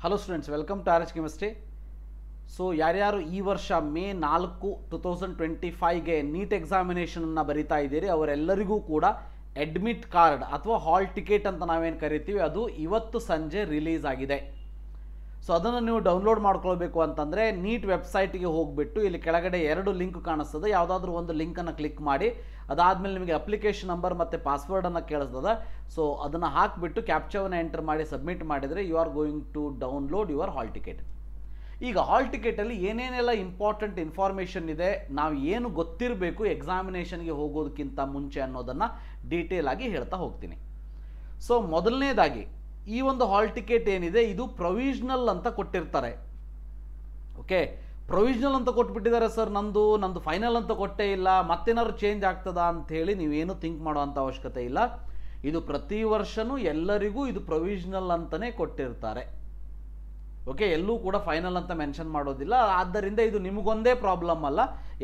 Hello students, welcome to R H chemistry. So ಯಾರ್ಯಾರು ಈ ವರ್ಷ ಮೇ 4, 2025ಗೆ ನೀಟ್ ಎಕ್ಸಾಮಿನೇಷನನ್ನು ಬರಿತಾ ಇದ್ದೀರಿ ಅವರೆಲ್ಲರಿಗೂ ಕೂಡ ಅಡ್ಮಿಟ್ ಕಾರ್ಡ್ ಅಥವಾ ಹಾಲ್ ಟಿಕೆಟ್ ಅಂತ ನಾವೇನು ಕರಿತೀವಿ ಅದು ಇವತ್ತು ಸಂಜೆ ರಿಲೀಸ್ ಆಗಿದೆ. ಸೊ ಅದನ್ನು ನೀವು ಡೌನ್ಲೋಡ್ ಮಾಡ್ಕೊಳ್ಬೇಕು ಅಂತಂದರೆ ನೀಟ್ ವೆಬ್ಸೈಟಿಗೆ ಹೋಗಿಬಿಟ್ಟು ಇಲ್ಲಿ ಕೆಳಗಡೆ 2 ಲಿಂಕ್ ಕಾಣಿಸ್ತದೆ. ಯಾವುದಾದ್ರೂ ಒಂದು ಲಿಂಕನ್ನು ಕ್ಲಿಕ್ ಮಾಡಿ ಅದಾದಮೇಲೆ ನಿಮಗೆ ಅಪ್ಲಿಕೇಶನ್ ನಂಬರ್ ಮತ್ತು ಪಾಸ್ವರ್ಡನ್ನು ಕೇಳಿಸ್ತದೆ. ಸೊ ಅದನ್ನು ಹಾಕಿಬಿಟ್ಟು ಕ್ಯಾಪ್ಚಾವನ್ನು ಎಂಟರ್ ಮಾಡಿ ಸಬ್ಮಿಟ್ ಮಾಡಿದರೆ you are going to download your hall ticket. ಈಗ ಹಾಲ್ ಟಿಕೆಟಲ್ಲಿ ಏನೇನೆಲ್ಲ ಇಂಪಾರ್ಟೆಂಟ್ ಇನ್ಫಾರ್ಮೇಷನ್ ಇದೆ, ನಾವು ಏನು ಗೊತ್ತಿರಬೇಕು ಎಕ್ಸಾಮಿನೇಷನ್ಗೆ ಹೋಗೋದಕ್ಕಿಂತ ಮುಂಚೆ ಅನ್ನೋದನ್ನು ಡೀಟೇಲ್ ಆಗಿ ಹೇಳ್ತಾ ಹೋಗ್ತೀನಿ. ಸೊ ಮೊದಲನೇದಾಗಿ ಈ ಒಂದು ಹಾಲ್ ಟಿಕೆಟ್ ಏನಿದೆ ಇದು ಪ್ರೊವಿಷನಲ್ ಅಂತ ಕೊಟ್ಟಿರ್ತಾರೆ. ಓಕೆ, ಪ್ರೊವಿಷನಲ್ ಅಂತ ಕೊಟ್ಬಿಟ್ಟಿದ್ದಾರೆ ಸರ್, ನಂದು ಫೈನಲ್ ಅಂತ ಕೊಟ್ಟೇ ಇಲ್ಲ, ಮತ್ತೇನಾದ್ರು ಚೇಂಜ್ ಆಗ್ತದಾ ಅಂಥೇಳಿ ನೀವೇನು ಥಿಂಕ್ ಮಾಡೋವಂಥ ಅವಶ್ಯಕತೆ ಇಲ್ಲ. ಇದು ಪ್ರತಿ ವರ್ಷವೂ ಎಲ್ಲರಿಗೂ ಇದು ಪ್ರೊವಿಷನಲ್ ಅಂತಲೇ ಕೊಟ್ಟಿರ್ತಾರೆ. ಓಕೆ, ಎಲ್ಲೂ ಕೂಡ ಫೈನಲ್ ಅಂತ ಮೆನ್ಷನ್ ಮಾಡೋದಿಲ್ಲ. ಆದ್ದರಿಂದ ಇದು ನಿಮಗೊಂದೇ ಪ್ರಾಬ್ಲಮ್ ಅಲ್ಲ,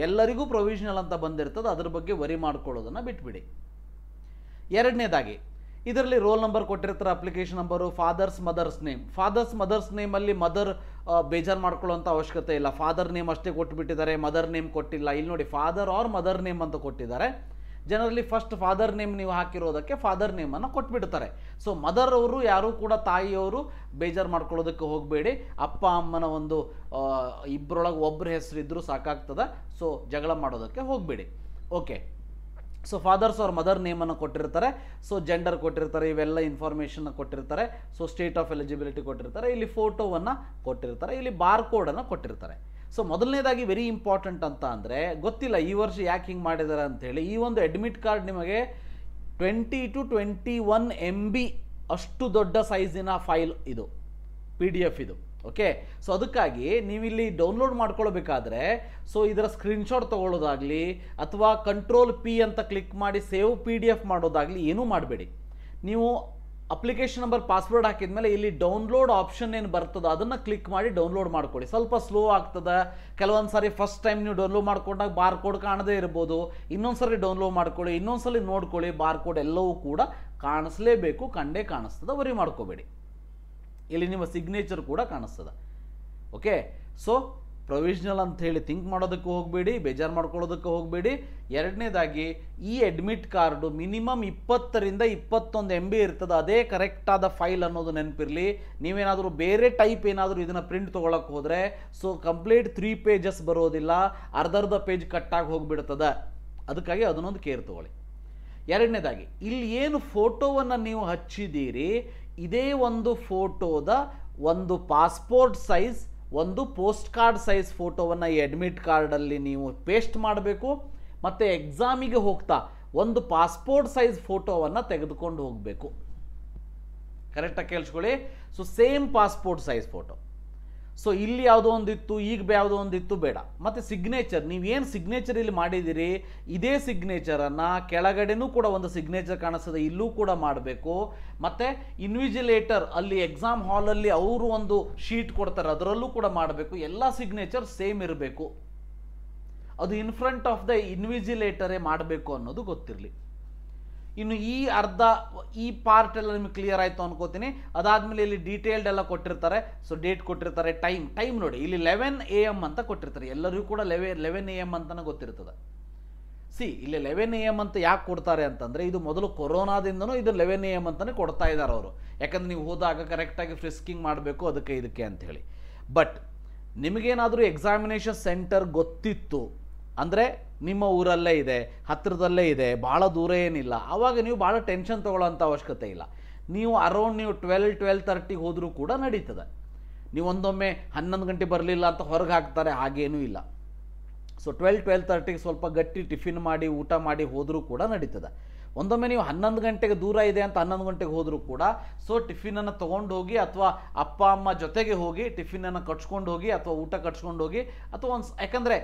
ಎಲ್ಲರಿಗೂ ಪ್ರೊವಿಷನಲ್ ಅಂತ ಬಂದಿರ್ತದೆ. ಅದ್ರ ಬಗ್ಗೆ ವರಿ ಮಾಡ್ಕೊಳ್ಳೋದನ್ನು ಬಿಟ್ಬಿಡಿ. ಎರಡನೇದಾಗಿ ಇದರಲ್ಲಿ ರೋಲ್ ನಂಬರ್ ಕೊಟ್ಟಿರ್ತಾರೆ, ಅಪ್ಲಿಕೇಶನ್ ನಂಬರು, ಫಾದರ್ಸ್ ಮದರ್ಸ್ ನೇಮಲ್ಲಿ ಮದರ್ ಬೇಜಾರು ಮಾಡ್ಕೊಳ್ಳೋಂಥ ಅವಶ್ಯಕತೆ ಇಲ್ಲ. ಫಾದರ್ ನೇಮ್ ಅಷ್ಟೇ ಕೊಟ್ಟುಬಿಟ್ಟಿದ್ದಾರೆ, ಮದರ್ ನೇಮ್ ಕೊಟ್ಟಿಲ್ಲ. ಇಲ್ಲಿ ನೋಡಿ ಫಾದರ್ ಆರ್ ಮದರ್ ನೇಮ್ ಅಂತ ಕೊಟ್ಟಿದ್ದಾರೆ. ಜನರಲಿ ಫಸ್ಟ್ ಫಾದರ್ ನೇಮ್ ನೀವು ಹಾಕಿರೋದಕ್ಕೆ ಫಾದರ್ ನೇಮನ್ನು ಕೊಟ್ಬಿಡ್ತಾರೆ. ಸೊ ಮದರ್ ಅವರು ಯಾರೂ ಕೂಡ ತಾಯಿಯವರು ಬೇಜಾರು ಮಾಡ್ಕೊಳ್ಳೋದಕ್ಕೆ ಹೋಗಬೇಡಿ. ಅಪ್ಪ ಅಮ್ಮನ ಒಂದು ಇಬ್ಬರೊಳಗೆ ಒಬ್ಬರ ಹೆಸರಿದ್ದರೂ ಸಾಕಾಗ್ತದೆ. ಸೊ ಜಗಳ ಮಾಡೋದಕ್ಕೆ ಹೋಗಬೇಡಿ. ಓಕೆ, ಸೊ ಫಾದರ್ಸ್ ಅವ್ರ ಮದರ್ ನೇಮನ್ನು ಕೊಟ್ಟಿರ್ತಾರೆ. ಸೊ ಜೆಂಡರ್ ಕೊಟ್ಟಿರ್ತಾರೆ, ಇವೆಲ್ಲ ಇನ್ಫಾರ್ಮೇಷನ್ನ ಕೊಟ್ಟಿರ್ತಾರೆ. ಸೊ ಸ್ಟೇಟ್ ಆಫ್ ಎಲಿಜಿಬಿಲಿಟಿ ಕೊಟ್ಟಿರ್ತಾರೆ, ಇಲ್ಲಿ ಫೋಟೋವನ್ನು ಕೊಟ್ಟಿರ್ತಾರೆ, ಇಲ್ಲಿ ಬಾರ್ ಕೋಡನ್ನು ಕೊಟ್ಟಿರ್ತಾರೆ. ಸೊ ಮೊದಲನೇದಾಗಿ ವೆರಿ ಇಂಪಾರ್ಟೆಂಟ್ ಅಂತ ಅಂದರೆ, ಗೊತ್ತಿಲ್ಲ ಈ ವರ್ಷ ಯಾಕೆ ಹಿಂಗೆ ಮಾಡಿದ್ದಾರೆ ಅಂಥೇಳಿ, ಈ ಒಂದು ಅಡ್ಮಿಟ್ ಕಾರ್ಡ್ ನಿಮಗೆ 20 to 21 MB ಅಷ್ಟು ದೊಡ್ಡ ಸೈಜಿನ ಫೈಲ್ ಇದು, PDF ಇದು. ಓಕೆ, ಸೊ ಅದಕ್ಕಾಗಿ ನೀವಿಲ್ಲಿ ಡೌನ್ಲೋಡ್ ಮಾಡ್ಕೊಳ್ಬೇಕಾದ್ರೆ ಸೊ ಇದರ ಸ್ಕ್ರೀನ್ಶಾಟ್ ತೊಗೊಳ್ಳೋದಾಗಲಿ ಅಥವಾ Ctrl+P ಅಂತ ಕ್ಲಿಕ್ ಮಾಡಿ ಸೇವ್ PDF ಮಾಡೋದಾಗಲಿ ಏನೂ ಮಾಡಬೇಡಿ. ನೀವು ಅಪ್ಲಿಕೇಶನ್ ನಂಬರ್ ಪಾಸ್ವರ್ಡ್ ಹಾಕಿದ್ಮೇಲೆ ಇಲ್ಲಿ ಡೌನ್ಲೋಡ್ ಆಪ್ಷನ್ ಏನು ಬರ್ತದೆ ಅದನ್ನು ಕ್ಲಿಕ್ ಮಾಡಿ ಡೌನ್ಲೋಡ್ ಮಾಡ್ಕೊಳ್ಳಿ. ಸ್ವಲ್ಪ ಸ್ಲೋ ಆಗ್ತದೆ. ಕೆಲವೊಂದು ಸಾರಿ ಫಸ್ಟ್ ಟೈಮ್ ನೀವು ಡೌನ್ಲೋಡ್ ಮಾಡ್ಕೊಂಡಾಗ ಬಾರ್ ಕೋಡ್ ಕಾಣದೇ ಇರ್ಬೋದು. ಇನ್ನೊಂದು ಸರಿ ಡೌನ್ಲೋಡ್ ಮಾಡ್ಕೊಳ್ಳಿ, ಇನ್ನೊಂದು ಸಲ ನೋಡ್ಕೊಳ್ಳಿ, ಬಾರ್ ಕೋಡ್ ಎಲ್ಲವೂ ಕೂಡ ಕಾಣಿಸ್ಲೇಬೇಕು, ಕಂಡೇ ಕಾಣಿಸ್ತದೆ, ವರಿ ಮಾಡ್ಕೋಬೇಡಿ. ಇಲ್ಲಿ ನಿಮ್ಮ ಸಿಗ್ನೇಚರ್ ಕೂಡ ಕಾಣಿಸ್ತದೆ. ಓಕೆ, ಸೊ ಪ್ರೊವಿಷನಲ್ ಅಂತ ಹೇಳಿ ಥಿಂಕ್ ಮಾಡೋದಕ್ಕೆ ಹೋಗಬೇಡಿ, ಬೇಜಾರು ಮಾಡ್ಕೊಳ್ಳೋದಕ್ಕೆ ಹೋಗಬೇಡಿ. ಎರಡನೇದಾಗಿ ಈ ಅಡ್ಮಿಟ್ ಕಾರ್ಡು ಮಿನಿಮಮ್ 20 ರಿಂದ 21 MB ಇರ್ತದೆ. ಅದೇ ಕರೆಕ್ಟಾದ ಫೈಲ್ ಅನ್ನೋದು ನೆನಪಿರಲಿ. ನೀವೇನಾದರೂ ಬೇರೆ ಟೈಪ್ ಏನಾದರೂ ಇದನ್ನು ಪ್ರಿಂಟ್ ತೊಗೊಳಕ್ಕೆ ಹೋದರೆ ಸೊ ಕಂಪ್ಲೀಟ್ 3 pages ಬರೋದಿಲ್ಲ, ಅರ್ಧ ಪೇಜ್ ಕಟ್ಟಾಗಿ ಹೋಗಿಬಿಡ್ತದೆ. ಅದಕ್ಕಾಗಿ ಅದನ್ನೊಂದು ಕೇರ್ ತೊಗೊಳ್ಳಿ. ಎರಡನೇದಾಗಿ ಇಲ್ಲಿ ಏನು ಫೋಟೋವನ್ನು ನೀವು ಹಚ್ಚಿದ್ದೀರಿ, ಇದೇ ಒಂದು ಫೋಟೋದ ಒಂದು ಪಾಸ್ಪೋರ್ಟ್ ಸೈಜ್, ಒಂದು ಪೋಸ್ಟ್ ಕಾರ್ಡ್ ಸೈಜ್ ಫೋಟೋವನ್ನು ಈ ಅಡ್ಮಿಟ್ ಕಾರ್ಡಲ್ಲಿ ನೀವು ಪೇಸ್ಟ್ ಮಾಡಬೇಕು. ಮತ್ತು ಎಕ್ಸಾಮಿಗೆ ಹೋಗ್ತಾ ಒಂದು ಪಾಸ್ಪೋರ್ಟ್ ಸೈಜ್ ಫೋಟೋವನ್ನು ತೆಗೆದುಕೊಂಡು ಹೋಗಬೇಕು. ಕರೆಕ್ಟಾಗಿ ಕೇಳಿಸ್ಕೊಳ್ಳಿ. So same passport size photo. So ಇಲ್ಲಿ ಯಾವುದೋ ಒಂದಿತ್ತು, ಈಗ ಯಾವುದೋ ಒಂದಿತ್ತು ಬೇಡ. ಮತ್ತು ಸಿಗ್ನೇಚರ್, ನೀವೇನು ಸಿಗ್ನೇಚರ್ ಇಲ್ಲಿ ಮಾಡಿದ್ದೀರಿ ಇದೇ ಸಿಗ್ನೇಚರನ್ನು ಕೆಳಗಡೆನೂ ಕೂಡ ಒಂದು ಸಿಗ್ನೇಚರ್ ಕಾಣಿಸ್ತದೆ, ಇಲ್ಲೂ ಕೂಡ ಮಾಡಬೇಕು. ಮತ್ತು ಇನ್ವಿಜಿಲೇಟರ್ ಅಲ್ಲಿ ಎಕ್ಸಾಮ್ ಹಾಲಲ್ಲಿ ಅವರು ಒಂದು ಶೀಟ್ ಕೊಡ್ತಾರೆ, ಅದರಲ್ಲೂ ಕೂಡ ಮಾಡಬೇಕು. ಎಲ್ಲ ಸಿಗ್ನೇಚರ್ ಸೇಮ್ ಇರಬೇಕು. ಅದು ಇನ್ ಫ್ರಂಟ್ ಆಫ್ ದ ಇನ್ವಿಜಿಲೇಟರೇ ಮಾಡಬೇಕು ಅನ್ನೋದು ಗೊತ್ತಿರಲಿ. ಇನ್ನು ಈ ಪಾರ್ಟ್ ಎಲ್ಲ ನಿಮಗೆ ಕ್ಲಿಯರ್ ಆಯಿತು ಅನ್ಕೋತೀನಿ. ಅದಾದಮೇಲೆ ಇಲ್ಲಿ ಡೀಟೇಲ್ಡ್ ಎಲ್ಲ ಕೊಟ್ಟಿರ್ತಾರೆ. ಸೊ ಡೇಟ್ ಕೊಟ್ಟಿರ್ತಾರೆ, ಟೈಮ್ ನೋಡಿ ಇಲ್ಲಿ 11 AM ಅಂತ ಕೊಟ್ಟಿರ್ತಾರೆ. ಎಲ್ಲರಿಗೂ ಕೂಡ 11 AM ಅಂತಲೇ ಗೊತ್ತಿರ್ತದೆ. ಇಲ್ಲಿ 11 AM ಅಂತ ಯಾಕೆ ಕೊಡ್ತಾರೆ ಅಂತಂದರೆ, ಇದು ಮೊದಲು ಕೊರೋನಾದಿಂದನೂ ಇದು 11 AM ಅಂತಲೇ ಕೊಡ್ತಾ ಇದ್ದಾರೆ ಅವರು. ಯಾಕಂದರೆ ನೀವು ಹೋದಾಗ ಕರೆಕ್ಟಾಗಿ ಫ್ರಿಸ್ಕಿಂಗ್ ಮಾಡಬೇಕು, ಅದಕ್ಕೆ ಅಂಥೇಳಿ. ಬಟ್ ನಿಮಗೇನಾದರೂ ಎಕ್ಸಾಮಿನೇಷನ್ ಸೆಂಟರ್ ಗೊತ್ತಿತ್ತು ಅಂದರೆ ನಿಮ್ಮ ಊರಲ್ಲೇ ಇದೆ, ಹತ್ತಿರದಲ್ಲೇ ಇದೆ, ಭಾಳ ದೂರ ಏನಿಲ್ಲ, ಆವಾಗ ನೀವು ಭಾಳ ಟೆನ್ಷನ್ ತೊಗೊಳ್ಳೋಂಥ ಅವಶ್ಯಕತೆ ಇಲ್ಲ. ನೀವು ಅರೌಂಡ್ 12:30 ಹೋದರೂ ಕೂಡ ನಡೀತದೆ. ನೀವು ಒಂದೊಮ್ಮೆ 11 ಗಂಟೆ ಬರಲಿಲ್ಲ ಅಂತ ಹೊರಗೆ ಹಾಕ್ತಾರೆ, ಹಾಗೇನೂ ಇಲ್ಲ. ಸೊ 12:30 ಸ್ವಲ್ಪ ಗಟ್ಟಿ ಟಿಫಿನ್ ಮಾಡಿ ಊಟ ಮಾಡಿ ಹೋದರೂ ಕೂಡ ನಡೀತದೆ. ಒಂದೊಮ್ಮೆ ನೀವು 11 ಗಂಟೆಗೆ ದೂರ ಇದೆ ಅಂತ 11 ಗಂಟೆಗೆ ಹೋದರೂ ಕೂಡ ಸೊ ಟಿಫಿನನ್ನು ತೊಗೊಂಡು ಹೋಗಿ ಅಥವಾ ಅಪ್ಪ ಅಮ್ಮ ಜೊತೆಗೆ ಹೋಗಿ ಟಿಫಿನನ್ನು ಕಟ್ಸ್ಕೊಂಡು ಹೋಗಿ ಅಥವಾ ಊಟ ಕಟ್ಸ್ಕೊಂಡು ಹೋಗಿ ಅಥವಾ ಯಾಕಂದರೆ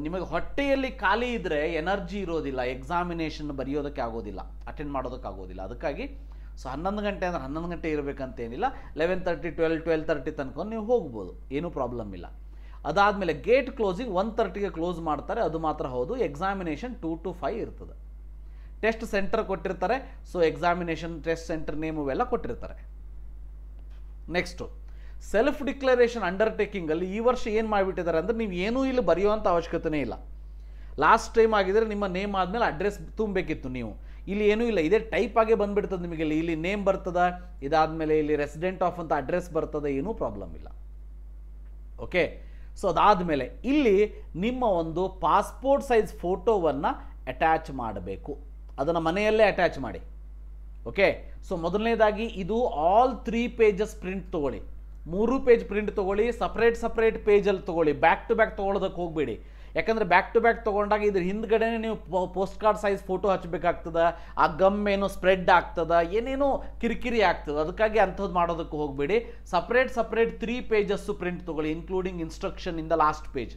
ನಿಮಗೆ ಹೊಟ್ಟೆಯಲ್ಲಿ ಖಾಲಿ ಇದ್ದರೆ ಎನರ್ಜಿ ಇರೋದಿಲ್ಲ, ಎಕ್ಸಾಮಿನೇಷನ್ ಬರೆಯೋದಕ್ಕೆ ಆಗೋದಿಲ್ಲ, ಅಟೆಂಡ್ ಮಾಡೋದಕ್ಕೆ ಆಗೋದಿಲ್ಲ. ಅದಕ್ಕಾಗಿ ಸೊ 11 ಗಂಟೆ ಅಂದರೆ 11 ಗಂಟೆ ಇರಬೇಕಂತೇನಿಲ್ಲ, 11:30 12:30 ತನಕ ನೀವು ಹೋಗ್ಬೋದು, ಏನೂ ಪ್ರಾಬ್ಲಮ್ ಇಲ್ಲ. ಅದಾದಮೇಲೆ ಗೇಟ್ ಕ್ಲೋಸಿಂಗ್ 1:30ಗೆ ಕ್ಲೋಸ್ ಮಾಡ್ತಾರೆ, ಅದು ಮಾತ್ರ ಹೌದು. ಎಕ್ಸಾಮಿನೇಷನ್ 2 to 5 ಇರ್ತದೆ. ಟೆಸ್ಟ್ ಸೆಂಟರ್ ಕೊಟ್ಟಿರ್ತಾರೆ. So examination test centre name ಅವೆಲ್ಲ ಕೊಟ್ಟಿರ್ತಾರೆ. ನೆಕ್ಸ್ಟು ಸೆಲ್ಫ್ ಡಿಕ್ಲರೇಷನ್ ಅಂಡರ್ಟೇಕಿಂಗಲ್ಲಿ ಈ ವರ್ಷ ಏನು ಮಾಡಿಬಿಟ್ಟಿದ್ದಾರೆ ಅಂದರೆ ನೀವು ಏನೂ ಇಲ್ಲಿ ಬರೆಯುವಂಥ ಅವಶ್ಯಕತೆನೇ ಇಲ್ಲ. ಲಾಸ್ಟ್ ಟೈಮ್ ಆಗಿದ್ರೆ ನಿಮ್ಮ ನೇಮ್ ಆದಮೇಲೆ ಅಡ್ರೆಸ್ ತುಂಬಬೇಕಿತ್ತು ನೀವು. ಇಲ್ಲಿ ಏನೂ ಇಲ್ಲ, ಇದೇ ಟೈಪ್ ಆಗೇ ಬಂದುಬಿಡ್ತದೆ ನಿಮಗೆ. ಇಲ್ಲಿ ನೇಮ್ ಬರ್ತದೆ, ಇದಾದಮೇಲೆ ಇಲ್ಲಿ ರೆಸಿಡೆಂಟ್ ಆಫ್ ಅಂತ ಅಡ್ರೆಸ್ ಬರ್ತದೆ, ಏನೂ ಪ್ರಾಬ್ಲಮ್ ಇಲ್ಲ. ಓಕೆ, ಸೊ ಅದಾದಮೇಲೆ ಇಲ್ಲಿ ನಿಮ್ಮ ಒಂದು ಪಾಸ್ಪೋರ್ಟ್ ಸೈಜ್ ಫೋಟೋವನ್ನು ಅಟ್ಯಾಚ್ ಮಾಡಬೇಕು. ಅದನ್ನು ಮನೆಯಲ್ಲೇ ಅಟ್ಯಾಚ್ ಮಾಡಿ. ಓಕೆ, ಸೊ ಮೊದಲನೇದಾಗಿ ಇದು ಆಲ್ 3 ಪೇಜಸ್ ಪ್ರಿಂಟ್ ತೊಗೊಳ್ಳಿ. 3 ಪೇಜ್ ಪ್ರಿಂಟ್ ತೊಗೊಳ್ಳಿ. ಸಪ್ರೇಟ್ ಪೇಜಲ್ಲಿ ತೊಗೊಳ್ಳಿ. ಬ್ಯಾಕ್ ಟು ಬ್ಯಾಕ್ ತೊಗೊಳೋದಕ್ಕೆ ಹೋಗಬೇಡಿ. ಯಾಕಂದರೆ ಬ್ಯಾಕ್ ಟು ಬ್ಯಾಕ್ ತೊಗೊಂಡಾಗ ಇದ್ರ ಹಿಂದ್ಗಡೆ ನೀವು ಪೋಸ್ಟ್ ಕಾರ್ಡ್ ಸೈಜ್ ಫೋಟೋ ಹಚ್ಚಬೇಕಾಗ್ತದೆ. ಆ ಗಮ್ ಏನೋ ಸ್ಪ್ರೆಡ್ ಆಗ್ತದೆ, ಏನೇನೋ ಕಿರಿಕಿರಿ ಆಗ್ತದೆ. ಅದಕ್ಕಾಗಿ ಅಂಥದ್ದು ಮಾಡೋದಕ್ಕೆ ಹೋಗಬೇಡಿ. ಸಪ್ರೇಟ್ 3 ಪೇಜಸ್ಸು ಪ್ರಿಂಟ್ ತೊಗೊಳ್ಳಿ, including instruction in the last page.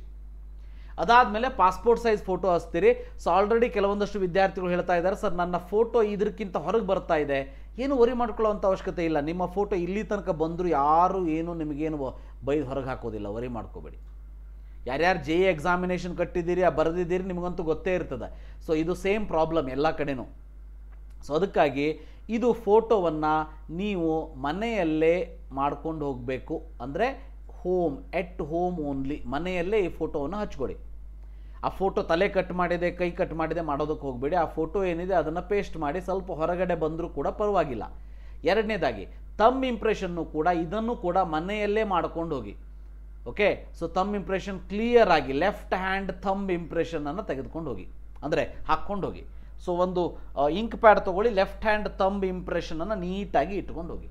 ಅದಾದಮೇಲೆ ಪಾಸ್ಪೋರ್ಟ್ ಸೈಜ್ ಫೋಟೋ ಹಚ್ತೀರಿ. ಸೊ ಆಲ್ರೆಡಿ ಕೆಲವೊಂದಷ್ಟು ವಿದ್ಯಾರ್ಥಿಗಳು ಹೇಳ್ತಾ ಇದ್ದಾರೆ, ಸರ್ ನನ್ನ ಫೋಟೋ ಇದಕ್ಕಿಂತ ಹೊರಗೆ ಬರ್ತಾ ಇದೆ. ಏನು ವರಿ ಮಾಡ್ಕೊಳ್ಳೋವಂಥ ಅವಶ್ಯಕತೆ ಇಲ್ಲ. ನಿಮ್ಮ ಫೋಟೋ ಇಲ್ಲಿ ತನಕ ಬಂದರೂ ಯಾರು ಏನು ನಿಮಗೇನು ಬೈದು ಹೊರಗೆ ಹಾಕೋದಿಲ್ಲ, ವರಿ ಮಾಡ್ಕೋಬೇಡಿ. ಯಾರ್ಯಾರು JE ಎಕ್ಸಾಮಿನೇಷನ್ ಕಟ್ಟಿದ್ದೀರಿ, ಬರೆದಿದ್ದೀರಿ, ನಿಮಗಂತೂ ಗೊತ್ತೇ ಇರ್ತದೆ. ಸೊ ಇದು ಸೇಮ್ ಪ್ರಾಬ್ಲಮ್ ಎಲ್ಲ ಕಡೆನೂ. ಸೊ ಅದಕ್ಕಾಗಿ ಇದು ಫೋಟೋವನ್ನು ನೀವು ಮನೆಯಲ್ಲೇ ಮಾಡ್ಕೊಂಡು ಹೋಗಬೇಕು. ಅಂದರೆ ಎಟ್ ಹೋಮ್ ಓನ್ಲಿ, ಮನೆಯಲ್ಲೇ ಈ ಫೋಟೋವನ್ನು ಹಚ್ಕೊಡಿ. ಆ ಫೋಟೋ ತಲೆ ಕಟ್ ಮಾಡಿದೆ, ಕೈ ಕಟ್ ಮಾಡಿದೆ ಮಾಡೋದಕ್ಕೆ ಹೋಗಬೇಡಿ. ಆ ಫೋಟೋ ಏನಿದೆ ಅದನ್ನು ಪೇಸ್ಟ್ ಮಾಡಿ, ಸ್ವಲ್ಪ ಹೊರಗಡೆ ಬಂದರೂ ಕೂಡ ಪರವಾಗಿಲ್ಲ. ಎರಡನೇದಾಗಿ ತಮ್ ಇಂಪ್ರೆಷನ್ನು ಕೂಡ, ಇದನ್ನು ಕೂಡ ಮನೆಯಲ್ಲೇ ಮಾಡ್ಕೊಂಡು ಹೋಗಿ. Okay, so thumb impression clear ಆಗಿ ಲೆಫ್ಟ್ ಹ್ಯಾಂಡ್ ಥಂಬ್ ಇಂಪ್ರೆಷನನ್ನು ತೆಗೆದುಕೊಂಡು ಹೋಗಿ, ಅಂದರೆ ಹಾಕ್ಕೊಂಡು ಹೋಗಿ. ಸೊ ಒಂದು ಇಂಕ್ ಪ್ಯಾಡ್ ತೊಗೊಳ್ಳಿ, ಲೆಫ್ಟ್ ಹ್ಯಾಂಡ್ ಥಂಬ್ ಇಂಪ್ರೆಷನನ್ನು ನೀಟಾಗಿ ಇಟ್ಕೊಂಡು ಹೋಗಿ.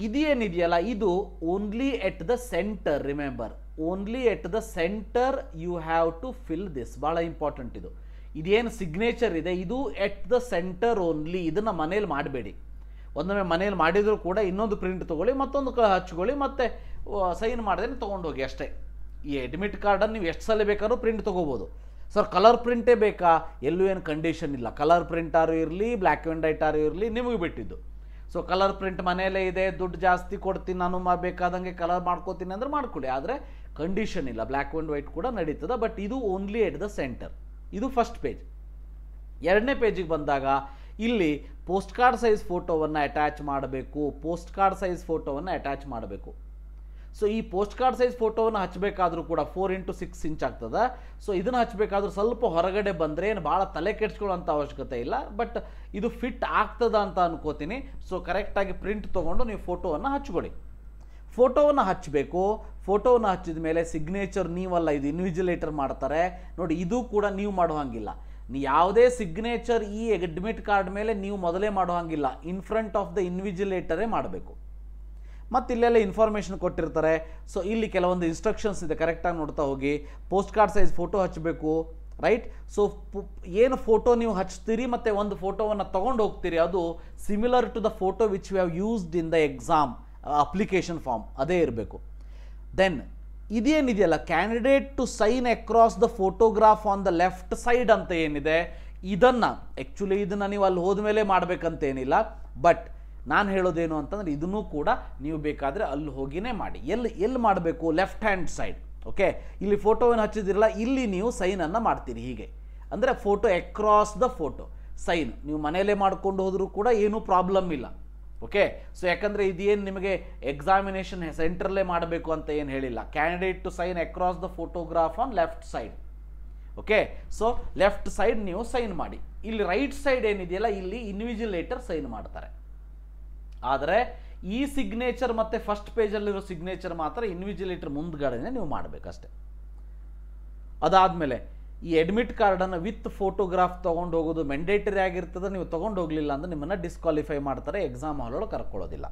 ಇದೇನಿದೆಯಲ್ಲ ಇದು only at the centre. Remember, only at the centre you have to fill this. ಭಾಳ ಇಂಪಾರ್ಟೆಂಟ್ ಇದು. ಇದೇನು ಸಿಗ್ನೇಚರ್ ಇದೆ ಇದು ಎಟ್ ದ ಸೆಂಟರ್ ಓನ್ಲಿ. ಇದನ್ನು ಮನೇಲಿ ಮಾಡಬೇಡಿ. ಒಂದೊಮ್ಮೆ ಮನೇಲಿ ಮಾಡಿದರೂ ಕೂಡ ಇನ್ನೊಂದು ಪ್ರಿಂಟ್ ತೊಗೊಳ್ಳಿ, ಮತ್ತೊಂದು ಹಚ್ಕೊಳ್ಳಿ, ಮತ್ತೆ ಸೈನ್ ಮಾಡಿದ್ರೆ ತೊಗೊಂಡೋಗಿ ಅಷ್ಟೇ. ಈ ಅಡ್ಮಿಟ್ ಕಾರ್ಡನ್ನು ನೀವು ಎಷ್ಟು ಸಲ ಬೇಕಾದ್ರೂ ಪ್ರಿಂಟ್ ತೊಗೋಬೋದು. ಸರ್ ಕಲರ್ ಪ್ರಿಂಟೇ ಬೇಕಾ? ಎಲ್ಲೂ ಏನು ಕಂಡೀಷನ್ ಇಲ್ಲ. ಕಲರ್ ಪ್ರಿಂಟಾರು ಇರಲಿ, ಬ್ಲ್ಯಾಕ್ ಆ್ಯಂಡ್ ವೈಟ್ ಆರು ಇರಲಿ, ನಿಮಗೆ ಬಿಟ್ಟಿದ್ದು. ಸೊ ಕಲರ್ ಪ್ರಿಂಟ್ ಮನೆಯಲ್ಲೇ ಇದೆ, ದುಡ್ಡು ಜಾಸ್ತಿ ಕೊಡ್ತೀನಿ ನಾನು, ಬೇಕಾದಂಗೆ ಕಲರ್ ಮಾಡ್ಕೋತೀನಿ ಅಂದರೆ ಮಾಡ್ಕೊಳ್ಳಿ. ಆದರೆ ಕಂಡೀಷನ್ ಇಲ್ಲ, ಬ್ಲ್ಯಾಕ್ ಆ್ಯಂಡ್ ವೈಟ್ ಕೂಡ ನಡೀತದೆ. ಬಟ್ ಇದು ಓನ್ಲಿ ಎಟ್ ದ ಸೆಂಟರ್. ಇದು ಫಸ್ಟ್ ಪೇಜ್. ಎರಡನೇ ಪೇಜಿಗೆ ಬಂದಾಗ ಇಲ್ಲಿ ಪೋಸ್ಟ್ ಕಾರ್ಡ್ ಸೈಜ್ ಫೋಟೋವನ್ನು ಅಟ್ಯಾಚ್ ಮಾಡಬೇಕು. ಪೋಸ್ಟ್ ಕಾರ್ಡ್ ಸೈಜ್ ಫೋಟೋವನ್ನು ಅಟ್ಯಾಚ್ ಮಾಡಬೇಕು. ಸೊ ಈ ಪೋಸ್ಟ್ ಕಾರ್ಡ್ ಸೈಜ್ ಫೋಟೋವನ್ನು ಹಚ್ಚಬೇಕಾದ್ರೂ ಕೂಡ 4x6 ಇಂಚ್ ಆಗ್ತದೆ. ಸೊ ಇದನ್ನು ಹಚ್ಚಬೇಕಾದ್ರೂ ಸ್ವಲ್ಪ ಹೊರಗಡೆ ಬಂದರೆ ಏನು ಭಾಳ ತಲೆ ಕೆಡ್ಸ್ಕೊಳ್ಳೋಂಥ ಅವಶ್ಯಕತೆ ಇಲ್ಲ. ಬಟ್ ಇದು ಫಿಟ್ ಆಗ್ತದ ಅಂತ ಅನ್ಕೋತೀನಿ. ಸೊ ಕರೆಕ್ಟಾಗಿ ಪ್ರಿಂಟ್ ತೊಗೊಂಡು ನೀವು ಫೋಟೋವನ್ನು ಹಚ್ಕೊಳ್ಳಿ. ಫೋಟೋವನ್ನು ಹಚ್ಚಬೇಕು. ಫೋಟೋವನ್ನು ಹಚ್ಚಿದ ಮೇಲೆ ಸಿಗ್ನೇಚರ್ ನೀವಲ್ಲ, ಇದು ಇನ್ವಿಜಿಲೇಟರ್ ಮಾಡ್ತಾರೆ ನೋಡಿ. ಇದು ಕೂಡ ನೀವು ಮಾಡೋ ಹಾಗಿಲ್ಲ. ಯಾವುದೇ ಸಿಗ್ನೇಚರ್ ಈ ಅಡ್ಮಿಟ್ ಕಾರ್ಡ್ ಮೇಲೆ ನೀವು ಮೊದಲೇ ಮಾಡೋ ಹಾಗಿಲ್ಲ. ಇನ್ ಫ್ರಂಟ್ ಆಫ್ ದ ಇನ್ವಿಜಿಲೇಟರೇ ಮಾಡಬೇಕು. ಮತ್ತು ಇಲ್ಲೆಲ್ಲ ಇನ್ಫಾರ್ಮೇಷನ್ ಕೊಟ್ಟಿರ್ತಾರೆ. ಸೊ ಇಲ್ಲಿ ಕೆಲವೊಂದು ಇನ್ಸ್ಟ್ರಕ್ಷನ್ಸ್ ಇದೆ, ಕರೆಕ್ಟಾಗಿ ನೋಡ್ತಾ ಹೋಗಿ. ಪೋಸ್ಟ್ ಕಾರ್ಡ್ ಸೈಜ್ ಫೋಟೋ ಹಚ್ಚಬೇಕು, ರೈಟ್. ಸೊ ಏನು ಫೋಟೋ ನೀವು ಹಚ್ತೀರಿ ಮತ್ತು ಒಂದು ಫೋಟೋವನ್ನು ತೊಗೊಂಡು ಹೋಗ್ತೀರಿ, ಅದು similar to the photo which we have used in the exam application form, ಅದೇ ಇರಬೇಕು. ದೆನ್ ಇದೇನಿದೆಯಲ್ಲ, candidate to sign across the photograph on the left side ಅಂತ ಏನಿದೆ, ಇದನ್ನು ಆ್ಯಕ್ಚುಲಿ ಇದನ್ನು ನೀವು ಅಲ್ಲಿ ಹೋದ್ಮೇಲೆ ಮಾಡಬೇಕಂತೇನಿಲ್ಲ. ಬಟ್ ನಾನು ಹೇಳೋದೇನು ಅಂತಂದರೆ ಇದನ್ನು ಕೂಡ ನೀವು ಬೇಕಾದರೆ ಅಲ್ಲಿ ಹೋಗಿನೇ ಮಾಡಿ. ಎಲ್ಲಿ ಮಾಡಬೇಕು? Left hand side. ಓಕೆ, ಇಲ್ಲಿ ಫೋಟೋವನ್ನು ಹಚ್ಚಿದಿರಲ್ಲ, ಇಲ್ಲಿ ನೀವು ಸೈನನ್ನು ಮಾಡ್ತೀರಿ ಹೀಗೆ. ಅಂದರೆ photo across the photo sign ನೀವು ಮನೆಯಲ್ಲೇ ಮಾಡ್ಕೊಂಡು ಹೋದರೂ ಕೂಡ ಏನೂ ಪ್ರಾಬ್ಲಮ್ ಇಲ್ಲ. ಓಕೆ, ಸೊ ಯಾಕಂದರೆ ಇದೇನು ನಿಮಗೆ ಎಕ್ಸಾಮಿನೇಷನ್ ಸೆಂಟ್ರಲ್ಲೇ ಮಾಡಬೇಕು ಅಂತ ಏನು ಹೇಳಿಲ್ಲ. Candidate to sign across the photograph on left side. Okay, so left side ನೀವು ಸೈನ್ ಮಾಡಿ. ಇಲ್ಲಿ ರೈಟ್ ಸೈಡ್ ಏನಿದೆಯಲ್ಲ, ಇಲ್ಲಿ ಇನ್ವಿಜಿಲೇಟರ್ ಸೈನ್ ಮಾಡ್ತಾರೆ. ಆದರೆ ಈ ಸಿಗ್ನೇಚರ್ ಮತ್ತು ಫಸ್ಟ್ ಪೇಜಲ್ಲಿರೋ ಸಿಗ್ನೇಚರ್ ಮಾತ್ರ ಇನ್ವಿಜಿಲೇಟರ್ ಮುಂದ್ಗಡೆನೇ ನೀವು ಮಾಡಬೇಕಷ್ಟೆ. ಅದಾದಮೇಲೆ ಈ ಅಡ್ಮಿಟ್ ಕಾರ್ಡನ್ನು ವಿತ್ ಫೋಟೋಗ್ರಾಫ್ ತೊಗೊಂಡು ಹೋಗೋದು ಮ್ಯಾಂಡೇಟರಿ ಆಗಿರ್ತದೆ. ನೀವು ತೊಗೊಂಡು ಹೋಗಲಿಲ್ಲ ಅಂದರೆ ನಿಮ್ಮನ್ನು ಡಿಸ್ಕ್ವಾಲಿಫೈ ಮಾಡ್ತಾರೆ, ಎಕ್ಸಾಮ್ ಹಾಲೊಳಗೆ ಕರ್ಕೊಳ್ಳೋದಿಲ್ಲ.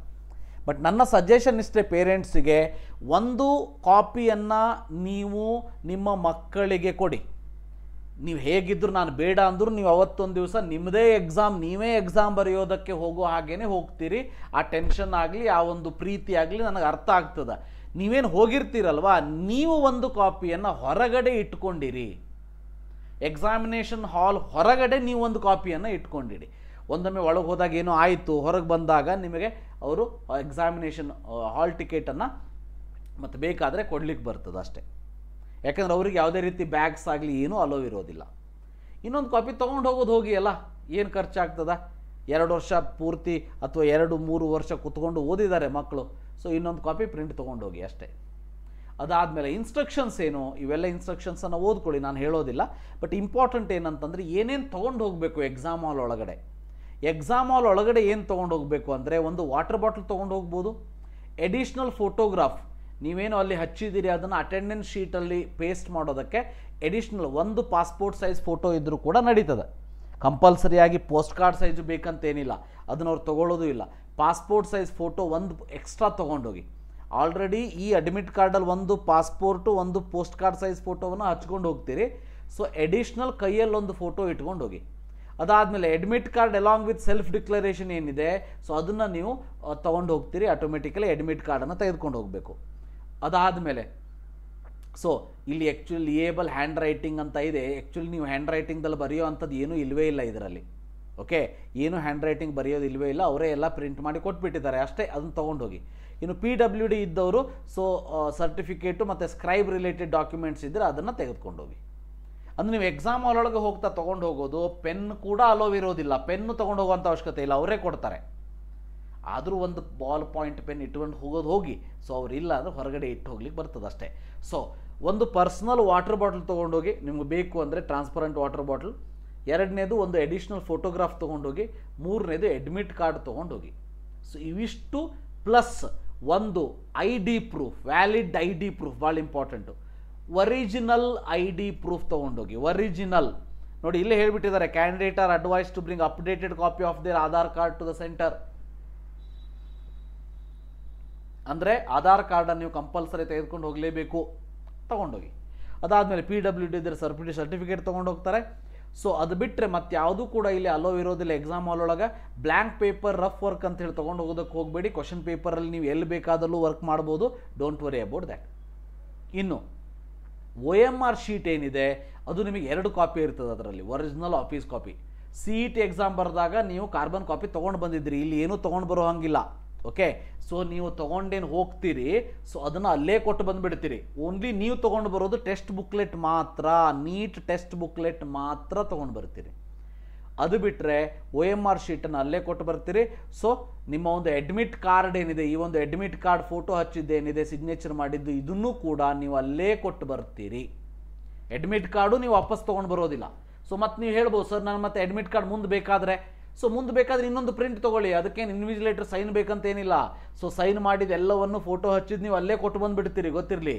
ಬಟ್ ನನ್ನ ಸಜೆಷನ್ ಇಷ್ಟೇ, ಪೇರೆಂಟ್ಸಿಗೆ ಒಂದು ಕಾಪಿಯನ್ನು ನೀವು ನಿಮ್ಮ ಮಕ್ಕಳಿಗೆ ಕೊಡಿ. ನೀವು ಹೇಗಿದ್ದರೂ, ನಾನು ಬೇಡ ಅಂದರೂ ನೀವು ಅವತ್ತೊಂದು ದಿವಸ ನಿಮ್ಮದೇ ಎಕ್ಸಾಮ್, ನೀವೇ ಎಕ್ಸಾಮ್ ಬರೆಯೋದಕ್ಕೆ ಹೋಗೋ ಹಾಗೇ ಹೋಗ್ತೀರಿ. ಆ ಟೆನ್ಷನ್ ಆಗಲಿ, ಆ ಒಂದು ಪ್ರೀತಿ ಆಗಲಿ ನನಗೆ ಅರ್ಥ ಆಗ್ತದೆ. ನೀವೇನು ಹೋಗಿರ್ತೀರಲ್ವಾ, ನೀವು ಒಂದು ಕಾಪಿಯನ್ನು ಹೊರಗಡೆ ಇಟ್ಕೊಂಡಿರಿ. ಎಕ್ಸಾಮಿನೇಷನ್ ಹಾಲ್ ಹೊರಗಡೆ ನೀವು ಒಂದು ಕಾಪಿಯನ್ನು ಇಟ್ಕೊಂಡಿರಿ. ಒಂದೊಮ್ಮೆ ಒಳಗೆ ಹೋದಾಗ ಏನೋ ಆಯಿತು, ಹೊರಗೆ ಬಂದಾಗ ನಿಮಗೆ ಅವರು ಎಕ್ಸಾಮಿನೇಷನ್ ಹಾಲ್ ಟಿಕೆಟನ್ನು ಮತ್ತು ಬೇಕಾದರೆ ಕೊಡ್ಲಿಕ್ಕೆ ಬರ್ತದೆ ಅಷ್ಟೇ. ಯಾಕಂದ್ರೆ ಅವ್ರಿಗೆ ಯಾವುದೇ ರೀತಿ ಬ್ಯಾಗ್ಸ್ ಆಗಲಿ ಏನೂ ಅಲೋ ಇರೋದಿಲ್ಲ. ಇನ್ನೊಂದು ಕಾಪಿ ತೊಗೊಂಡು ಹೋಗೋದು ಹೋಗಿ ಅಲ್ಲ, ಏನು ಖರ್ಚಾಗ್ತದ? 2 ವರ್ಷ ಪೂರ್ತಿ ಅಥವಾ 2-3 ವರ್ಷ ಕುತ್ಕೊಂಡು ಓದಿದ್ದಾರೆ ಮಕ್ಕಳು. ಸೊ ಇನ್ನೊಂದು ಕಾಪಿ ಪ್ರಿಂಟ್ ತೊಗೊಂಡೋಗಿ ಅಷ್ಟೇ. ಅದಾದಮೇಲೆ ಇನ್ಸ್ಟ್ರಕ್ಷನ್ಸ್ ಏನು, ಇವೆಲ್ಲ ಇನ್ಸ್ಟ್ರಕ್ಷನ್ಸನ್ನು ಓದ್ಕೊಳ್ಳಿ, ನಾನು ಹೇಳೋದಿಲ್ಲ. ಬಟ್ ಇಂಪಾರ್ಟೆಂಟ್ ಏನಂತಂದರೆ ಏನೇನು ತೊಗೊಂಡು ಹೋಗಬೇಕು ಎಕ್ಸಾಮ್ ಹಾಲ್ ಒಳಗಡೆ. ಎಕ್ಸಾಮ್ ಹಾಲ್ ಒಳಗಡೆ ಏನು ತೊಗೊಂಡು ಹೋಗಬೇಕು ಅಂದರೆ, ಒಂದು ವಾಟರ್ ಬಾಟಲ್ ತೊಗೊಂಡು ಹೋಗ್ಬೋದು, ಎಡಿಷ್ನಲ್ ಫೋಟೋಗ್ರಾಫ್ ನೀವೇನು ಅಲ್ಲಿ ಹಚ್ಚಿದ್ದೀರಿ ಅದನ್ನು ಅಟೆಂಡೆನ್ಸ್ ಶೀಟಲ್ಲಿ ಪೇಸ್ಟ್ ಮಾಡೋದಕ್ಕೆ ಎಡಿಷ್ನಲ್ ಒಂದು ಪಾಸ್ಪೋರ್ಟ್ ಸೈಜ್ ಫೋಟೋ ಇದ್ದರೂ ಕೂಡ ನಡೀತದೆ. ಕಂಪಲ್ಸರಿಯಾಗಿ ಪೋಸ್ಟ್ ಕಾರ್ಡ್ ಸೈಜು ಬೇಕಂತೇನಿಲ್ಲ, ಅದನ್ನ ಅವ್ರು ತೊಗೊಳ್ಳೋದು ಇಲ್ಲ. ಪಾಸ್ಪೋರ್ಟ್ ಸೈಜ್ ಫೋಟೋ ಒಂದು ಎಕ್ಸ್ಟ್ರಾ ತೊಗೊಂಡೋಗಿ. ಆಲ್ರೆಡಿ ಈ ಅಡ್ಮಿಟ್ ಕಾರ್ಡಲ್ಲಿ ಒಂದು ಪಾಸ್ಪೋರ್ಟು ಒಂದು ಪೋಸ್ಟ್ ಕಾರ್ಡ್ ಸೈಜ್ ಫೋಟೋವನ್ನು ಹಚ್ಕೊಂಡು ಹೋಗ್ತೀರಿ. ಸೊ ಎಡಿಷ್ನಲ್ ಕೈಯಲ್ಲೊಂದು ಫೋಟೋ ಇಟ್ಕೊಂಡು ಹೋಗಿ. ಅದಾದಮೇಲೆ admit card along with self declaration ಏನಿದೆ, ಸೊ ಅದನ್ನು ನೀವು ತೊಗೊಂಡು ಹೋಗ್ತೀರಿ. ಆಟೋಮೆಟಿಕಲಿ ಅಡ್ಮಿಟ್ ಕಾರ್ಡನ್ನು ತೆಗೆದುಕೊಂಡು ಹೋಗಬೇಕು. ಅದಾದಮೇಲೆ ಸೊ ಇಲ್ಲಿ ಆ್ಯಕ್ಚುಲಿ ಲಿಯೇಬಲ್ ಹ್ಯಾಂಡ್ ರೈಟಿಂಗ್ ಅಂತ ಇದೆ. ಆ್ಯಕ್ಚುಲಿ ನೀವು ಹ್ಯಾಂಡ್ ರೈಟಿಂಗ್ದಲ್ಲಿ ಬರೆಯೋ ಅಂಥದ್ದು ಏನೂ ಇಲ್ಲವೇ ಇಲ್ಲ ಇದರಲ್ಲಿ. ಓಕೆ, ಏನು ಹ್ಯಾಂಡ್ ರೈಟಿಂಗ್ ಬರೆಯೋದು ಇಲ್ಲವೇ ಇಲ್ಲ, ಅವರೇ ಎಲ್ಲ ಪ್ರಿಂಟ್ ಮಾಡಿ ಕೊಟ್ಬಿಟ್ಟಿದ್ದಾರೆ ಅಷ್ಟೇ. ಅದನ್ನು ತೊಗೊಂಡೋಗಿ. ಇನ್ನು PWD ಇದ್ದವರು ಸೊ ಸರ್ಟಿಫಿಕೇಟು ಮತ್ತು ಸ್ಕ್ರೈಬ್ ರಿಲೇಟೆಡ್ ಡಾಕ್ಯುಮೆಂಟ್ಸ್ ಇದ್ದರೆ ಅದನ್ನು ತೆಗೆದುಕೊಂಡೋಗಿ. ಅಂದರೆ ನೀವು ಎಕ್ಸಾಮ್ ಹಾಲೊಳಗೆ ಹೋಗ್ತಾ ತೊಗೊಂಡು ಹೋಗೋದು. ಪೆನ್ ಕೂಡ ಅಲೋವ್ ಇರೋದಿಲ್ಲ, ಪೆನ್ನು ತೊಗೊಂಡು ಹೋಗುವಂಥ ಅವಶ್ಯಕತೆ ಇಲ್ಲ, ಅವರೇ ಕೊಡ್ತಾರೆ. ಆದರೂ ಒಂದು ಬಾಲ್ ಪಾಯಿಂಟ್ ಪೆನ್ ಇಟ್ಕೊಂಡು ಹೋಗೋದು ಹೋಗಿ. ಸೊ ಅವ್ರು ಇಲ್ಲ ಅಂದರೆ ಹೊರಗಡೆ ಇಟ್ಟು ಹೋಗ್ಲಿಕ್ಕೆ ಬರ್ತದೆ ಅಷ್ಟೇ. ಸೊ ಒಂದು ಪರ್ಸ್ನಲ್ ವಾಟರ್ ಬಾಟಲ್ ತೊಗೊಂಡೋಗಿ, ನಿಮ್ಗೆ ಬೇಕು ಅಂದರೆ ಟ್ರಾನ್ಸ್ಪರೆಂಟ್ ವಾಟರ್ ಬಾಟಲ್. ಎರಡನೇದು ಒಂದು ಎಡಿಷ್ನಲ್ ಫೋಟೋಗ್ರಾಫ್ ತೊಗೊಂಡೋಗಿ. ಮೂರನೇದು ಅಡ್ಮಿಟ್ ಕಾರ್ಡ್ ತೊಗೊಂಡೋಗಿ. ಸೊ ಇವಿಷ್ಟು ಪ್ಲಸ್ ಒಂದು ID proof, valid ID proof, ಭಾಳ ಇಂಪಾರ್ಟೆಂಟು. ಒರಿಜಿನಲ್ ID ಪ್ರೂಫ್ ತೊಗೊಂಡೋಗಿ. ಒರಿಜಿನಲ್ ನೋಡಿ, ಇಲ್ಲೇ ಹೇಳಿಬಿಟ್ಟಿದ್ದಾರೆ, candidate are advise to bring updated copy of their Aadhaar card to the centre. ಅಂದರೆ ಆಧಾರ್ ಕಾರ್ಡನ್ನು ನೀವು ಕಂಪಲ್ಸರಿ ತೆಗೆದುಕೊಂಡು ಹೋಗಲೇಬೇಕು, ತೊಗೊಂಡೋಗಿ. ಅದಾದಮೇಲೆ PWD ಇದ್ದರೆ ಸರ್ಟಿಫಿಕೇಟ್ ತೊಗೊಂಡು ಹೋಗ್ತಾರೆ. ಸೊ ಅದು ಬಿಟ್ಟರೆ ಮತ್ತೆ ಯಾವುದೂ ಕೂಡ ಇಲ್ಲಿ ಅಲೋ ಇರೋದಿಲ್ಲ ಎಕ್ಸಾಮ್ ಹಾಲ್ ಒಳಗೆ. ಬ್ಲ್ಯಾಂಕ್ ಪೇಪರ್, ರಫ್ ವರ್ಕ್ ಅಂತ ಹೇಳಿ ತೊಗೊಂಡು ಹೋಗೋದಕ್ಕೆ ಹೋಗಬೇಡಿ. ಕ್ವಶನ್ ಪೇಪರಲ್ಲಿ ನೀವು ಎಲ್ಲಿ ಬೇಕಾದಲ್ಲೂ ವರ್ಕ್ ಮಾಡ್ಬೋದು, ಡೋಂಟ್ ವರಿ ಅಬೌಟ್ ದ್ಯಾಟ್. ಇನ್ನು OMR ಶೀಟ್ ಏನಿದೆ ಅದು ನಿಮಗೆ 2 ಕಾಪಿ ಇರ್ತದೆ ಅದರಲ್ಲಿ, original office copy. CET exam ಬರೆದಾಗ ನೀವು ಕಾರ್ಬನ್ ಕಾಪಿ ತೊಗೊಂಡು ಬಂದಿದ್ರಿ, ಇಲ್ಲಿ ಏನೂ ತೊಗೊಂಡು ಬರೋ ಹಂಗಿಲ್ಲ. ಓಕೆ, ಸೊ ನೀವು ತೊಗೊಂಡೇನು ಹೋಗ್ತೀರಿ, ಸೊ ಅದನ್ನು ಅಲ್ಲೇ ಕೊಟ್ಟು ಬಂದುಬಿಡ್ತೀರಿ. ಓನ್ಲಿ ನೀವು ತೊಗೊಂಡು ಬರೋದು ಟೆಕ್ಸ್ಟ್ ಬುಕ್ಲೆಟ್ ಮಾತ್ರ, ನೀಟ್ ಟೆಕ್ಸ್ಟ್ ಬುಕ್ಲೆಟ್ ಮಾತ್ರ ತೊಗೊಂಡು ಬರ್ತೀರಿ. ಅದು ಬಿಟ್ಟರೆ OMR ಶೀಟನ್ನು ಅಲ್ಲೇ ಕೊಟ್ಟು ಬರ್ತೀರಿ. ಸೊ ನಿಮ್ಮ ಒಂದು ಅಡ್ಮಿಟ್ ಕಾರ್ಡ್ ಏನಿದೆ, ಈ ಒಂದು ಅಡ್ಮಿಟ್ ಕಾರ್ಡ್ ಫೋಟೋ ಹಚ್ಚಿದ್ದೇನಿದೆ, ಸಿಗ್ನೇಚರ್ ಮಾಡಿದ್ದು, ಇದನ್ನು ಕೂಡ ನೀವು ಅಲ್ಲೇ ಕೊಟ್ಟು ಬರ್ತೀರಿ. ಅಡ್ಮಿಟ್ ಕಾರ್ಡು ನೀವು ವಾಪಸ್ ತೊಗೊಂಡು ಬರೋದಿಲ್ಲ. ಸೊ ಮತ್ತೆ ನೀವು ಹೇಳ್ಬೋದು, ಸರ್ ನಾನು ಮತ್ತೆ ಅಡ್ಮಿಟ್ ಕಾರ್ಡ್ ಮುಂದೆ ಬೇಕಾದರೆ, ಸೊ ಮುಂದೆ ಬೇಕಾದರೆ ಇನ್ನೊಂದು ಪ್ರಿಂಟ್ ತೊಗೊಳ್ಳಿ, ಅದಕ್ಕೇನು ಇನ್ವಿಜಿಲೇಟರ್ ಸೈನ್ ಬೇಕಂತೇನಿಲ್ಲ. ಸೊ ಸೈನ್ ಮಾಡಿದ ಎಲ್ಲವನ್ನು ಫೋಟೋ ಹಚ್ಚಿದ್ದು ನೀವು ಅಲ್ಲೇ ಕೊಟ್ಟು ಬಂದುಬಿಡ್ತೀರಿ, ಗೊತ್ತಿರಲಿ.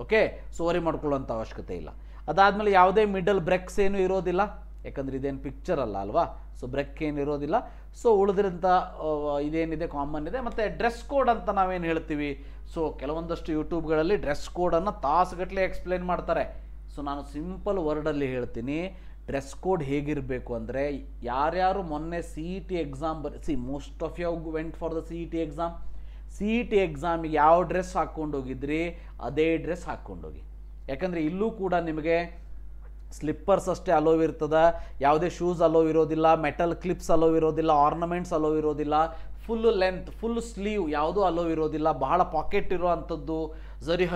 ಓಕೆ, ಸೊ ವರಿ ಮಾಡ್ಕೊಳ್ಳೋಂಥ ಅವಶ್ಯಕತೆ ಇಲ್ಲ. ಅದಾದಮೇಲೆ ಯಾವುದೇ ಮಿಡಲ್ ಬ್ರೆಕ್ಸ್ ಏನೂ ಇರೋದಿಲ್ಲ, ಯಾಕಂದರೆ ಇದೇನು ಪಿಕ್ಚರ್ ಅಲ್ಲ ಅಲ್ವಾ. ಸೊ ಬ್ರೆಕ್ ಏನು ಇರೋದಿಲ್ಲ. ಸೊ ಉಳಿದ್ರಂಥ ಇದೇನಿದೆ ಕಾಮನ್ ಇದೆ. ಮತ್ತು ಡ್ರೆಸ್ ಕೋಡ್ ಅಂತ ನಾವೇನು ಹೇಳ್ತೀವಿ, ಸೊ ಕೆಲವೊಂದಷ್ಟು ಯೂಟ್ಯೂಬ್ಗಳಲ್ಲಿ ಡ್ರೆಸ್ ಕೋಡನ್ನು ತಾಸುಗಟ್ಟಲೆ ಎಕ್ಸ್ಪ್ಲೇನ್ ಮಾಡ್ತಾರೆ. ಸೊ ನಾನು ಸಿಂಪಲ್ ವರ್ಡಲ್ಲಿ ಹೇಳ್ತೀನಿ, ಡ್ರೆಸ್ ಕೋಡ್ ಹೇಗಿರಬೇಕು ಅಂದರೆ, ಯಾರ್ಯಾರು ಮೊನ್ನೆ CET exam most of you went for the CET exam. CET ಎಕ್ಸಾಮಿಗೆ ಯಾವ ಡ್ರೆಸ್ ಹಾಕ್ಕೊಂಡೋಗಿದ್ರಿ ಅದೇ ಡ್ರೆಸ್ ಹಾಕ್ಕೊಂಡೋಗಿ. ಯಾಕಂದರೆ ಇಲ್ಲೂ ಕೂಡ ನಿಮಗೆ ಸ್ಲಿಪ್ಪರ್ಸ್ ಅಷ್ಟೇ ಅಲೋವ್ ಇರ್ತದೆ, ಯಾವುದೇ ಶೂಸ್ ಅಲೋವ್ ಇರೋದಿಲ್ಲ, ಮೆಟಲ್ ಕ್ಲಿಪ್ಸ್ ಅಲೋವ್ ಇರೋದಿಲ್ಲ, ಆರ್ನಮೆಂಟ್ಸ್ ಅಲೋವ್ ಇರೋದಿಲ್ಲ, ಫುಲ್ ಲೆಂತ್ ಫುಲ್ ಸ್ಲೀವ್ ಯಾವುದೂ ಅಲೋವ್ ಇರೋದಿಲ್ಲ, ಬಹಳ ಪಾಕೆಟ್ ಇರೋ ಅಂಥದ್ದು, ಝರಿ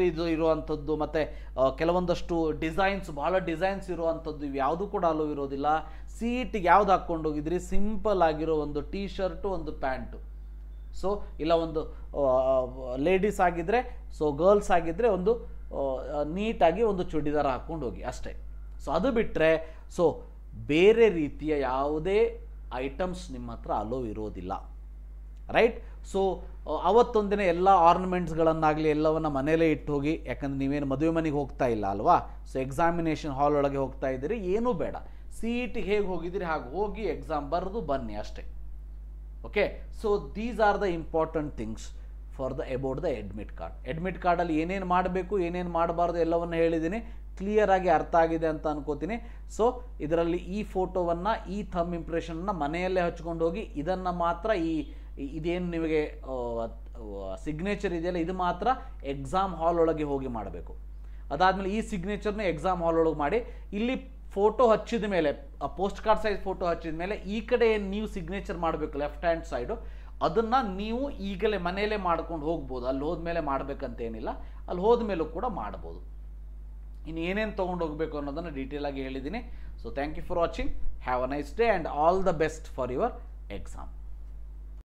ಇದು ಇರುವಂಥದ್ದು, ಮತ್ತು ಕೆಲವೊಂದಷ್ಟು ಡಿಸೈನ್ಸ್, ಭಾಳ ಡಿಸೈನ್ಸ್ ಇರುವಂಥದ್ದು, ಇವು ಯಾವುದೂ ಕೂಡ ಅಲೋವ್ ಇರೋದಿಲ್ಲ. CETಗೆ ಯಾವ್ದು ಹಾಕ್ಕೊಂಡೋಗಿದ್ರಿ, ಸಿಂಪಲ್ ಆಗಿರೋ ಒಂದು ಟೀ ಶರ್ಟು, ಒಂದು ಪ್ಯಾಂಟು. ಸೊ ಇಲ್ಲ ಒಂದು ಲೇಡೀಸ್ ಆಗಿದ್ದರೆ, ಸೊ ಗರ್ಲ್ಸ್ ಆಗಿದ್ದರೆ ಒಂದು ನೀಟಾಗಿ ಒಂದು ಚೂಡಿದಾರ ಹಾಕ್ಕೊಂಡು ಹೋಗಿ ಅಷ್ಟೇ. ಸೊ ಅದು ಬಿಟ್ಟರೆ ಸೊ ಬೇರೆ ರೀತಿಯ ಯಾವುದೇ ಐಟಮ್ಸ್ ನಿಮ್ಮ ಹತ್ರ ಅಲೋವ್ ಇರೋದಿಲ್ಲ, ರೈಟ್. ಸೊ ಅವತ್ತೊಂದಿನ ಎಲ್ಲ ಆರ್ನಮೆಂಟ್ಸ್ಗಳನ್ನಾಗಲಿ ಎಲ್ಲವನ್ನು ಮನೇಲೇ ಇಟ್ಟು ಹೋಗಿ. ಯಾಕಂದರೆ ನೀವೇನು ಮದುವೆ ಮನೆಗೆ ಹೋಗ್ತಾ ಇಲ್ಲ ಅಲ್ವಾ. ಸೊ ಎಕ್ಸಾಮಿನೇಷನ್ ಹಾಲ್ ಒಳಗೆ ಹೋಗ್ತಾ ಇದ್ದೀರಿ, ಏನೂ ಬೇಡ. CETಗೆ ಹೇಗೆ ಹೋಗಿದ್ದೀರಿ ಹಾಗೆ ಹೋಗಿ ಎಕ್ಸಾಮ್ ಬರೆದು ಬನ್ನಿ ಅಷ್ಟೇ. Okay, so these are the important things for the about the admit card. Admit ಕಾರ್ಡಲ್ಲಿ ಏನೇನು ಮಾಡಬೇಕು ಏನೇನು ಮಾಡಬಾರ್ದು ಎಲ್ಲವನ್ನು ಹೇಳಿದ್ದೀನಿ, ಕ್ಲಿಯರ್ ಆಗಿ ಅರ್ಥ ಆಗಿದೆ ಅಂತ ಅನ್ಕೋತೀನಿ. ಸೊ ಇದರಲ್ಲಿ ಈ ಫೋಟೋವನ್ನು, ಈ ಥಂಬ್ ಇಂಪ್ರೆಷನ್ನ ಮನೆಯಲ್ಲೇ ಹಚ್ಕೊಂಡು ಹೋಗಿ, ಇದನ್ನು ಮಾತ್ರ ಇದೇನು ನಿಮಗೆ ಸಿಗ್ನೇಚರ್ ಇದೆಯಲ್ಲ ಇದು ಮಾತ್ರ ಎಕ್ಸಾಮ್ ಹಾಲ್ ಒಳಗೆ ಹೋಗಿ ಮಾಡಬೇಕು. ಅದಾದಮೇಲೆ ಈ ಸಿಗ್ನೇಚರ್ನ ಎಕ್ಸಾಮ್ ಹಾಲ್ ಒಳಗೆ ಮಾಡಿ, ಇಲ್ಲಿ ಫೋಟೋ ಹಚ್ಚಿದ ಮೇಲೆ, ಪೋಸ್ಟ್ ಕಾರ್ಡ್ ಸೈಜ್ ಫೋಟೋ ಹಚ್ಚಿದ ಮೇಲೆ ಈ ಕಡೆ ಏನು ನೀವು ಸಿಗ್ನೇಚರ್ ಮಾಡಬೇಕು ಲೆಫ್ಟ್ ಹ್ಯಾಂಡ್ ಸೈಡು, ಅದನ್ನು ನೀವು ಈಗಲೇ ಮನೆಯಲ್ಲೇ ಮಾಡ್ಕೊಂಡು ಹೋಗ್ಬೋದು. ಅಲ್ಲಿ ಹೋದ್ಮೇಲೆ ಮಾಡಬೇಕಂತೇನಿಲ್ಲ, ಅಲ್ಲಿ ಹೋದ್ಮೇಲೂ ಕೂಡ ಮಾಡ್ಬೋದು. ಇನ್ನು ಏನೇನು ತೊಗೊಂಡು ಹೋಗಬೇಕು ಅನ್ನೋದನ್ನು ಡೀಟೇಲ್ ಆಗಿ ಹೇಳಿದ್ದೀನಿ. So thank you for watching. Have a nice day and all the best for your exam.